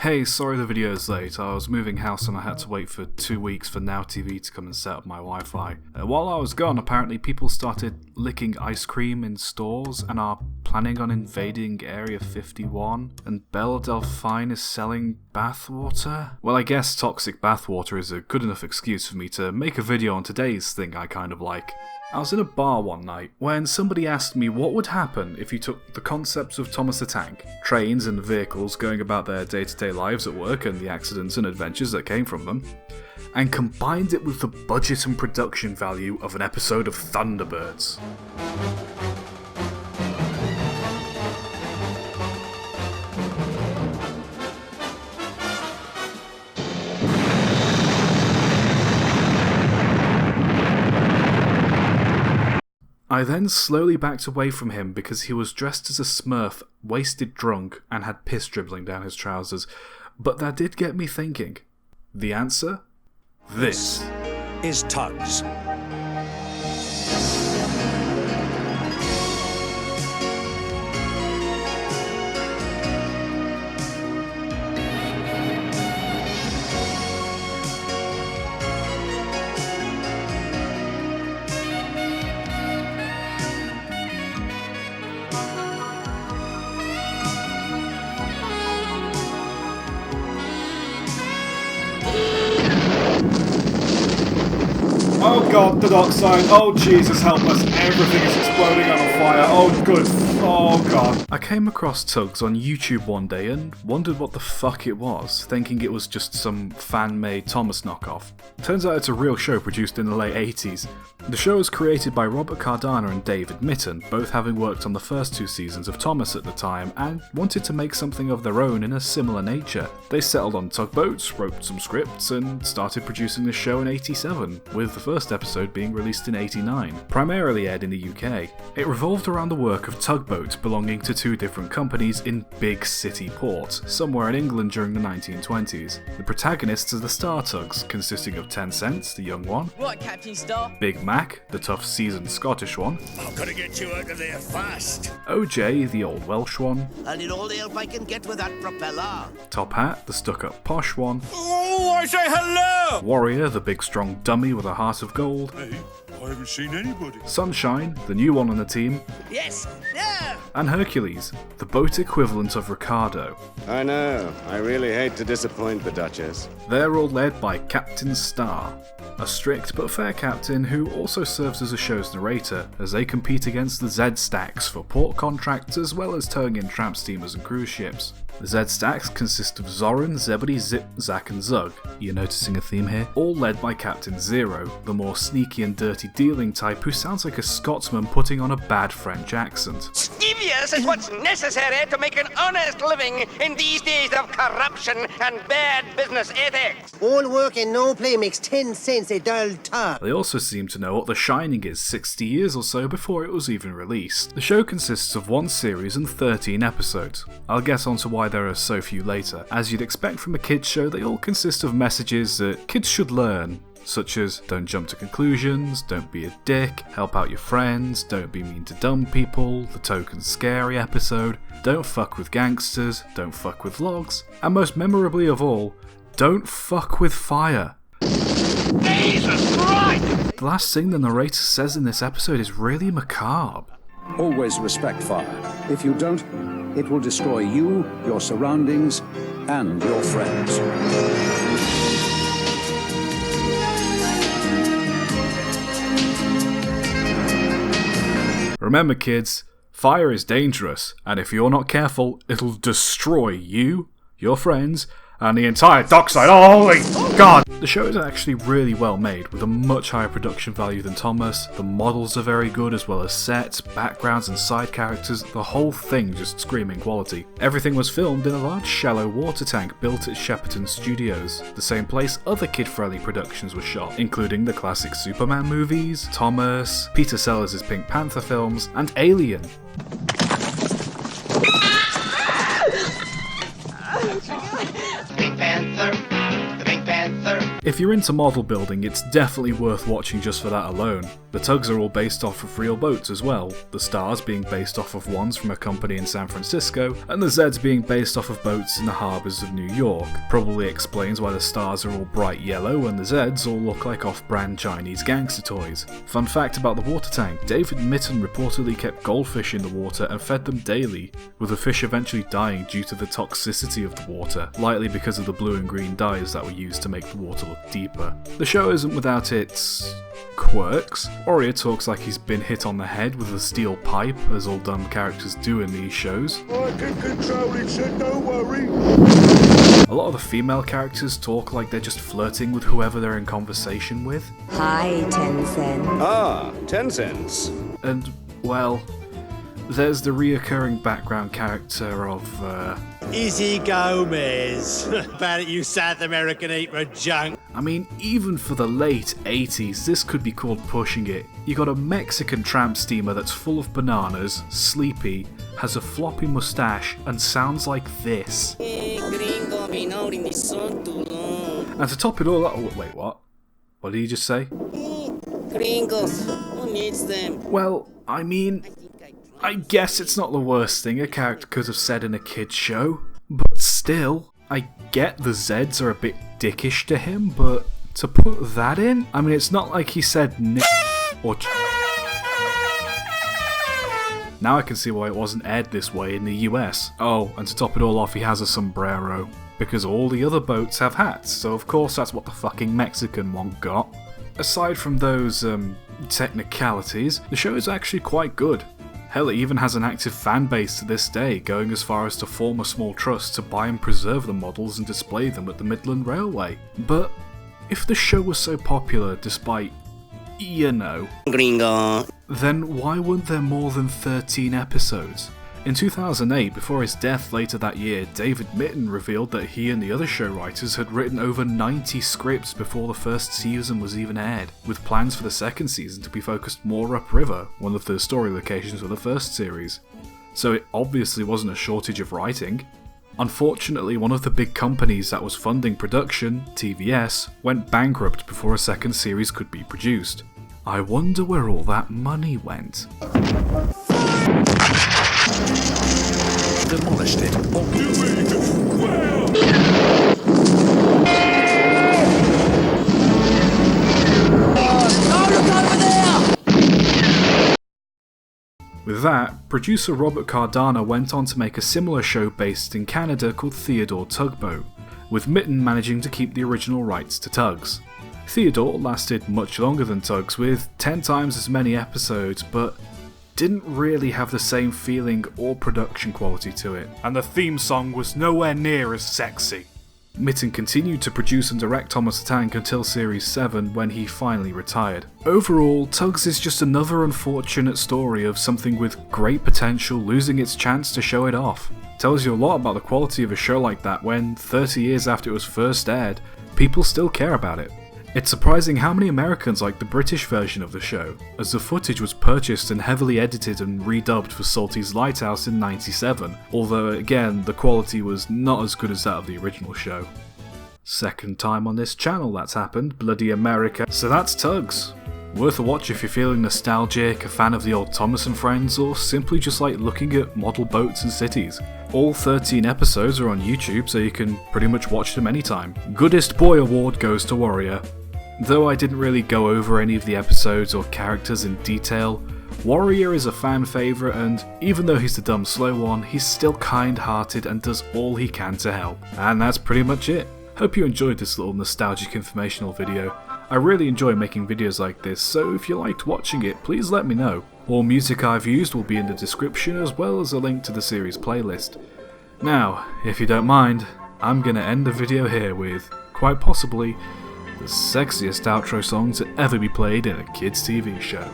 Hey, sorry the video is late. I was moving house and I had to wait for 2 weeks for Now TV to come and set up my Wi-Fi. While I was gone, apparently people started licking ice cream in stores and are planning on invading Area 51, and Belle Delphine is selling bathwater? Well, I guess toxic bathwater is a good enough excuse for me to make a video on today's thing I kind of like. I was in a bar one night when somebody asked me what would happen if you took the concepts of Thomas the Tank, trains and vehicles going about their day-to-day lives at work and the accidents and adventures that came from them, and combined it with the budget and production value of an episode of Thunderbirds. I then slowly backed away from him because he was dressed as a smurf, wasted drunk, and had piss dribbling down his trousers. But that did get me thinking. The answer? This is Tugs. Oh god, the dark side. Oh Jesus, help us. Everything is exploding on fire. Oh good. Oh god. I came across Tugs on YouTube one day and wondered what the fuck it was, thinking it was just some fan-made Thomas knockoff. Turns out it's a real show produced in the late 80s. The show was created by Robert Cardana and David Mitten, both having worked on the first 2 seasons of Thomas at the time, and wanted to make something of their own in a similar nature. They settled on tugboats, wrote some scripts, and started producing the show in '87, with the first episode being released in '89, primarily aired in the UK. It revolved around the work of tugboats belonging to 2 different companies in big city ports, somewhere in England during the 1920s. The protagonists are the Star Tugs, consisting of 10 Cents, the young one, right, Captain Star, Big Mac, the tough seasoned Scottish one, I've got to get you out of there fast. OJ, the old Welsh one, I need all the help I can get with that propeller. Top Hat, the stuck-up posh one, Oh, I say hello! Warrior, the big strong dummy with a heart of gold, Hey, I haven't seen anybody. Sunshine, the new one on the team, Yes, no. and Hercules, the boat equivalent of Ricardo. I know. I really hate to disappoint the Duchess. They're all led by Captain Star, a strict but fair captain who also serves as the show's narrator as they compete against the Z-Stacks for port contracts as well as towing in tramp steamers and cruise ships. The Z-Stacks consist of Zoran, Zebedee, Zip, Zack and Zug. You're noticing a theme here? All led by Captain Zero, the more sneaky and dirty dealing type who sounds like a Scotsman putting on a bad French accent. Devious is what's necessary to make an honest living in these days of corruption and bad business ethics. All work and no play makes 10 cents a dull tub. They also seem to know what The Shining is 60 years or so before it was even released. The show consists of 1 series and 13 episodes. I'll get onto why there are so few later. As you'd expect from a kids show, they all consist of messages that kids should learn, such as don't jump to conclusions, don't be a dick, help out your friends, don't be mean to dumb people, the token scary episode, don't fuck with gangsters, don't fuck with logs, and most memorably of all, don't fuck with fire. Jesus Christ! The last thing the narrator says in this episode is really macabre. Always respect fire. If you don't, it will destroy you, your surroundings, and your friends. Remember kids, fire is dangerous, and if you're not careful, it'll destroy you, your friends, and the entire dockside. Oh, holy god! The show is actually really well made, with a much higher production value than Thomas. The models are very good, as well as sets, backgrounds and side characters, the whole thing just screaming quality. Everything was filmed in a large shallow water tank built at Shepperton Studios, the same place other kid-friendly productions were shot, including the classic Superman movies, Thomas, Peter Sellers' Pink Panther films, and Alien. Pink Panther, the Pink Panther. If you're into model building, it's definitely worth watching just for that alone. The Tugs are all based off of real boats as well, the stars being based off of ones from a company in San Francisco, and the Zeds being based off of boats in the harbours of New York. Probably explains why the stars are all bright yellow and the Zeds all look like off-brand Chinese gangster toys. Fun fact about the water tank, David Mitten reportedly kept goldfish in the water and fed them daily, with the fish eventually dying due to the toxicity of the water, likely because of the blue and green dyes that were used to make the water look deeper. The show isn't without its quirks. Warrior talks like he's been hit on the head with a steel pipe, as all dumb characters do in these shows. I can control it, so don't worry. A lot of the female characters talk like they're just flirting with whoever they're in conversation with. Hi, Tencent. Ah, 10 cents. And, well, there's the reoccurring background character of, Izzy Gomez. About it, you South American eater of junk. I mean, even for the late 80s, this could be called pushing it. You got a Mexican tramp steamer that's full of bananas, sleepy, has a floppy mustache, and sounds like this. And to top it all up, wait, what? What did he just say? Gringos, who needs them? Well, I mean, I guess it's not the worst thing a character could have said in a kid's show, but still, I get the Zeds are a bit dickish to him, but to put that in? I mean, it's not like he said or Now I can see why it wasn't aired this way in the US. Oh, and to top it all off, he has a sombrero, because all the other boats have hats, so of course that's what the fucking Mexican one got. Aside from those, technicalities, the show is actually quite good. Hell, it even has an active fan base to this day, going as far as to form a small trust to buy and preserve the models and display them at the Midland Railway. But if the show was so popular despite, you know, Gringo. then why weren't there more than 13 episodes? In 2008, before his death later that year, David Mitten revealed that he and the other show writers had written over 90 scripts before the first season was even aired, with plans for the second season to be focused more upriver, one of the story locations for the first series. So it obviously wasn't a shortage of writing. Unfortunately, one of the big companies that was funding production, TVS, went bankrupt before a second series could be produced. I wonder where all that money went. Demolished it. With that, producer Robert Cardano went on to make a similar show based in Canada called Theodore Tugboat, with Mitten managing to keep the original rights to Tugs. Theodore lasted much longer than Tugs, with 10 times as many episodes, but didn't really have the same feeling or production quality to it, and the theme song was nowhere near as sexy. Mitten continued to produce and direct Thomas the Tank until Series 7 when he finally retired. Overall, Tugs is just another unfortunate story of something with great potential losing its chance to show it off. Tells you a lot about the quality of a show like that when, 30 years after it was first aired, people still care about it. It's surprising how many Americans like the British version of the show, as the footage was purchased and heavily edited and redubbed for Salty's Lighthouse in '97, although again, the quality was not as good as that of the original show. Second time on this channel that's happened, bloody America. So that's Tugs. Worth a watch if you're feeling nostalgic, a fan of the old Thomas and Friends, or simply just like looking at model boats and cities. All 13 episodes are on YouTube, so you can pretty much watch them anytime. Goodest Boy Award goes to Warrior. Though I didn't really go over any of the episodes or characters in detail, Warrior is a fan favourite, and even though he's the dumb slow one, he's still kind-hearted and does all he can to help. And that's pretty much it. Hope you enjoyed this little nostalgic informational video. I really enjoy making videos like this, so if you liked watching it, please let me know. All music I've used will be in the description, as well as a link to the series playlist. Now, if you don't mind, I'm gonna end the video here with, quite possibly, the sexiest outro song to ever be played in a kids' TV show.